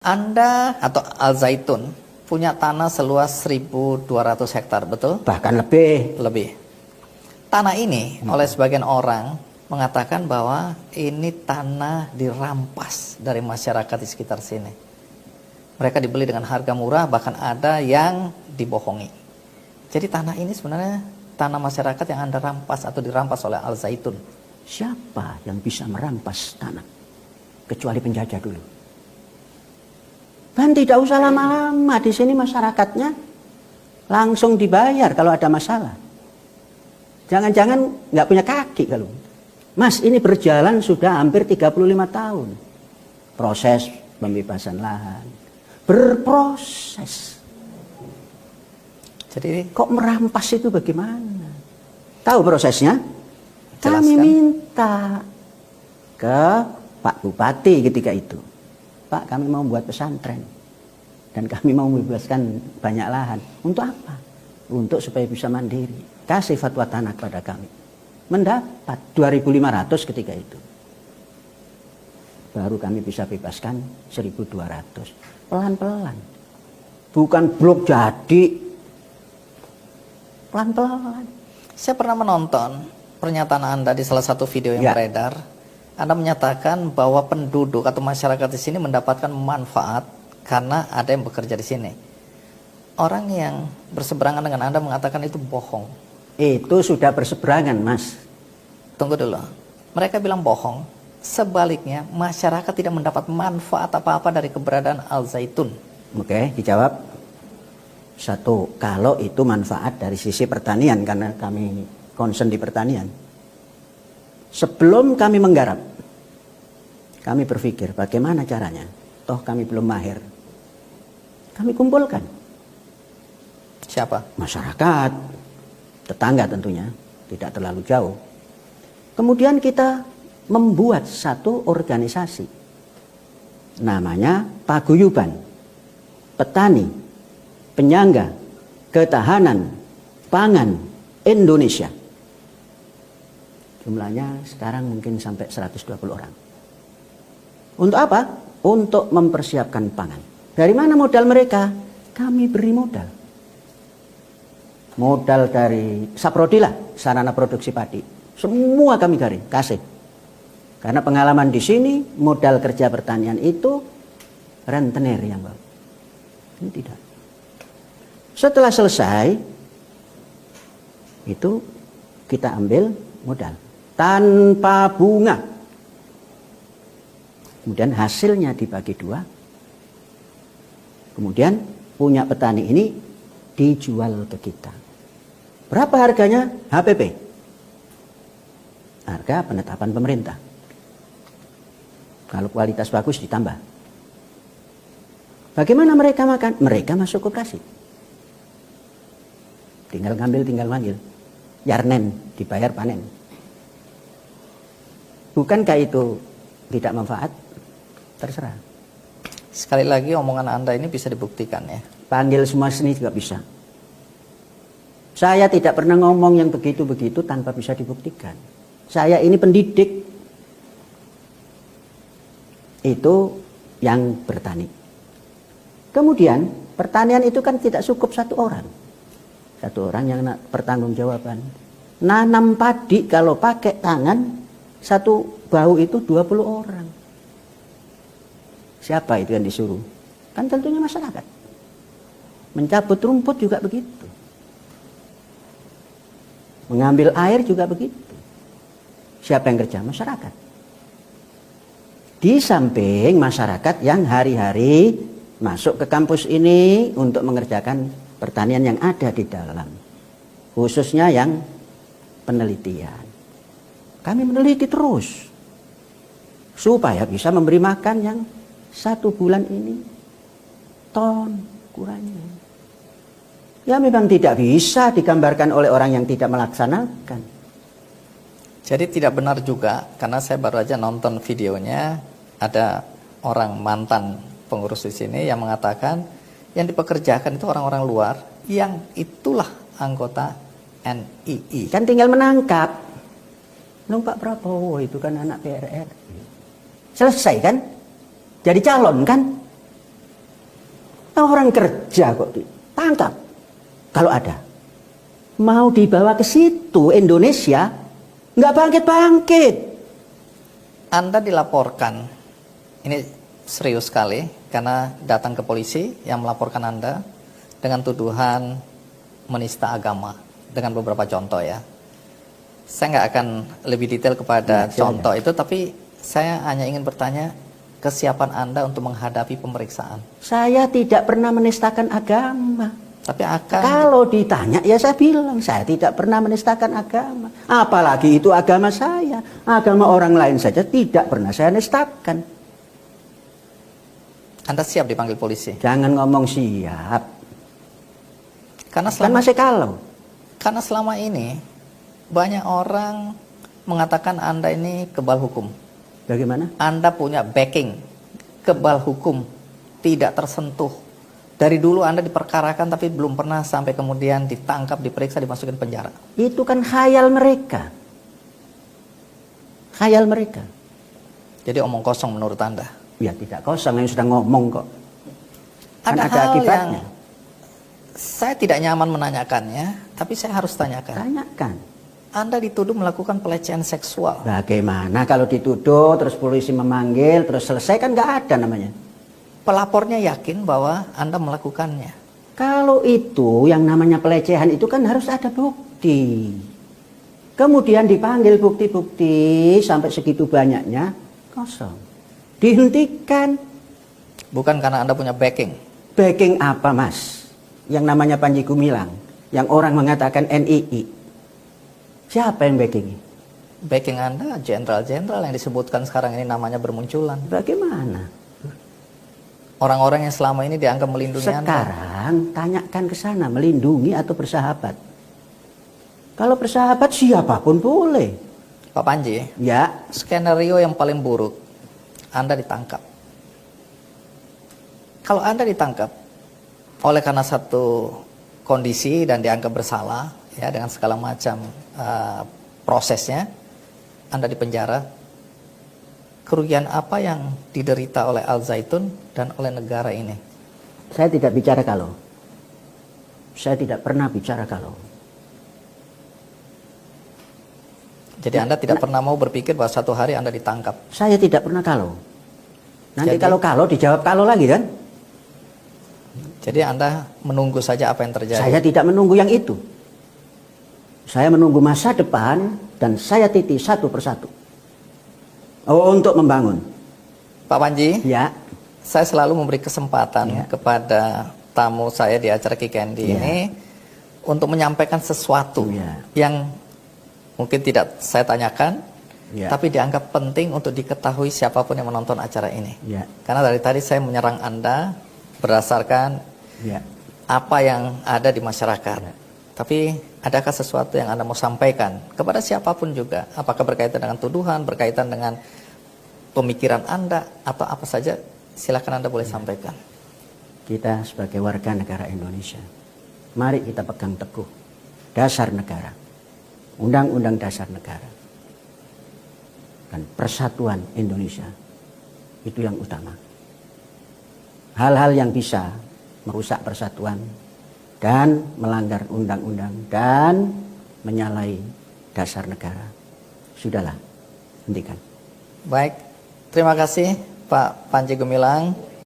Anda atau Al Zaitun punya tanah seluas 1.200 hektar, betul? Bahkan lebih. Lebih. Tanah ini oleh sebagian orang mengatakan bahwa ini tanah dirampas dari masyarakat di sekitar sini. Mereka dibeli dengan harga murah, bahkan ada yang dibohongi. Jadi tanah ini sebenarnya tanah masyarakat yang Anda rampas atau dirampas oleh Al Zaitun. Siapa yang bisa merampas tanah? Kecuali penjajah dulu. Dan tidak usah lama-lama, di sini masyarakatnya langsung dibayar kalau ada masalah. Jangan-jangan nggak punya kaki kalau. Mas, ini berjalan sudah hampir 35 tahun. Proses pembebasan lahan. Berproses. Jadi kok merampas itu bagaimana? Tahu prosesnya? Jelaskan. Kami minta ke Pak Bupati ketika itu. Pak, kami mau buat pesantren. Dan kami mau membebaskan banyak lahan. Untuk apa? Untuk supaya bisa mandiri. Kasih fatwa tanah kepada kami. Mendapat 2.500 ketika itu. Baru kami bisa bebaskan 1.200. Pelan-pelan. Bukan blok jadi. Pelan-pelan. saya pernah menonton pernyataan Anda di salah satu video yang Ya. beredar. Anda menyatakan bahwa penduduk atau masyarakat di sini mendapatkan manfaat karena ada yang bekerja di sini. Orang yang berseberangan dengan Anda mengatakan itu bohong. Itu sudah berseberangan, Mas. Tunggu dulu. Mereka bilang bohong. Sebaliknya, masyarakat tidak mendapat manfaat apa-apa dari keberadaan Al Zaitun. Oke, dijawab. Satu, kalau itu manfaat dari sisi pertanian, karena kami concern di pertanian. Sebelum kami menggarap, kami berpikir bagaimana caranya. Toh kami belum mahir. Kami kumpulkan Siapa? masyarakat, tetangga tentunya, tidak terlalu jauh. Kemudian kita membuat satu organisasi. Namanya Paguyuban Petani Penyangga Ketahanan Pangan Indonesia. Jumlahnya sekarang mungkin sampai 120 orang. Untuk apa? Untuk mempersiapkan pangan. Dari mana modal mereka? Kami beri modal. Modal dari Saprodila, sarana produksi padi. Semua kami kasih. Karena pengalaman di sini, modal kerja pertanian itu rentenir yang bawa. Ini tidak. Setelah selesai, itu kita ambil modal. Tanpa bunga. Kemudian hasilnya dibagi dua. Kemudian punya petani ini dijual ke kita. Berapa harganya? HPP. Harga penetapan pemerintah. Kalau kualitas bagus ditambah. Bagaimana mereka makan? Mereka masuk koperasi. Tinggal ngambil, tinggal manggil. Yarnen, dibayar panen. Bukankah itu tidak manfaat? Terserah. Sekali lagi omongan Anda ini bisa dibuktikan ya. Panggil semua seni juga bisa. Saya tidak pernah ngomong yang begitu-begitu tanpa bisa dibuktikan. Saya ini pendidik. Itu yang bertani. Kemudian pertanian itu kan tidak cukup satu orang. Satu orang yang pertanggungjawaban. Nanam padi kalau pakai tangan, satu bau itu 20 orang. Siapa itu yang disuruh? Kan tentunya masyarakat. Mencabut rumput juga begitu. Mengambil air juga begitu. Siapa yang kerja? Masyarakat. Di samping masyarakat yang hari-hari masuk ke kampus ini untuk mengerjakan pertanian yang ada di dalam. Khususnya yang penelitian. Kami meneliti terus. Supaya bisa memberi makan yang 1 bulan ini ton kurangnya. Ya memang tidak bisa digambarkan oleh orang yang tidak melaksanakan. Jadi tidak benar juga, karena saya baru aja nonton videonya, ada orang mantan pengurus di sini yang mengatakan yang dipekerjakan itu orang-orang luar yang itulah anggota NII. Kan tinggal menangkap. Loh Pak Prabowo itu kan anak PRR. Selesai kan? Jadi calon kan? Orang kerja kok ditangkap. Kalau ada. Mau dibawa ke situ Indonesia, nggak bangkit-bangkit. Anda dilaporkan, ini serius sekali, karena datang ke polisi yang melaporkan Anda dengan tuduhan menista agama, dengan beberapa contoh ya. Saya nggak akan lebih detail kepada Ya, contoh itu, tapi saya hanya ingin bertanya, kesiapan Anda untuk menghadapi pemeriksaan. Saya tidak pernah menistakan agama. Tapi akan Kalau ditanya, ya saya bilang, saya tidak pernah menistakan agama. Apalagi itu agama saya. Agama orang lain saja tidak pernah saya nistakan. Anda siap dipanggil polisi? Jangan ngomong siap. Karena Kan selama, masih kalau. karena selama ini banyak orang mengatakan Anda ini kebal hukum. Bagaimana? Anda punya backing, kebal hukum, tidak tersentuh. Dari dulu Anda diperkarakan tapi belum pernah sampai kemudian ditangkap, diperiksa, dimasukin penjara. Itu kan khayal mereka. Khayal mereka. Jadi omong kosong menurut Anda. Ya tidak kosong yang sudah ngomong kok. Kan Ada ada hal akibatnya. yang saya tidak nyaman menanyakannya, tapi saya harus tanyakan. Tanyakan. Anda dituduh melakukan pelecehan seksual. Bagaimana kalau dituduh, terus polisi memanggil, terus selesai, kan nggak ada namanya. Pelapornya yakin bahwa Anda melakukannya. Kalau itu yang namanya pelecehan itu kan harus ada bukti. Kemudian dipanggil bukti-bukti sampai segitu banyaknya, kosong. Dihentikan. Bukan karena Anda punya backing. Backing apa mas? Yang namanya Panji Gumilang, yang orang mengatakan NII. Siapa yang backing? Backing Anda, jenderal-jenderal yang disebutkan sekarang ini namanya bermunculan. Bagaimana? Orang-orang yang selama ini dianggap melindungi Anda. Sekarang tanyakan ke sana, melindungi atau bersahabat. Kalau bersahabat siapapun boleh. Pak Panji, Ya, skenario yang paling buruk, Anda ditangkap. Kalau Anda ditangkap oleh karena satu kondisi dan dianggap bersalah, ya dengan segala macam prosesnya, Anda dipenjara. Kerugian apa yang diderita oleh Al Zaitun dan oleh negara ini? saya tidak bicara kalau. Saya tidak pernah bicara kalau. Jadi Anda tidak pernah mau berpikir bahwa satu hari Anda ditangkap. Saya tidak pernah kalau. Nanti Jadi- kalau dijawab kalau lagi kan? Jadi Anda menunggu saja apa yang terjadi. Saya tidak menunggu yang itu. Saya menunggu masa depan dan saya titi satu persatu. Oh, untuk membangun. Pak Panji, Ya, saya selalu memberi kesempatan Ya. kepada tamu saya di acara Kikendi Ya. ini untuk menyampaikan sesuatu Ya. yang mungkin tidak saya tanyakan, Ya. tapi dianggap penting untuk diketahui siapapun yang menonton acara ini. ya, Karena dari tadi saya menyerang Anda berdasarkan ya. apa yang ada di masyarakat. Ya. Tapi adakah sesuatu yang Anda mau sampaikan kepada siapapun juga? Apakah berkaitan dengan tuduhan, berkaitan dengan pemikiran Anda, atau apa saja? Silakan Anda boleh sampaikan. Kita sebagai warga negara Indonesia, mari kita pegang teguh dasar negara, undang-undang dasar negara, dan persatuan Indonesia. Itu yang utama. Hal-hal yang bisa merusak persatuan dan melanggar undang-undang dan menyalahi dasar negara, sudahlah, hentikan. Baik, terima kasih Pak Panji Gumilang.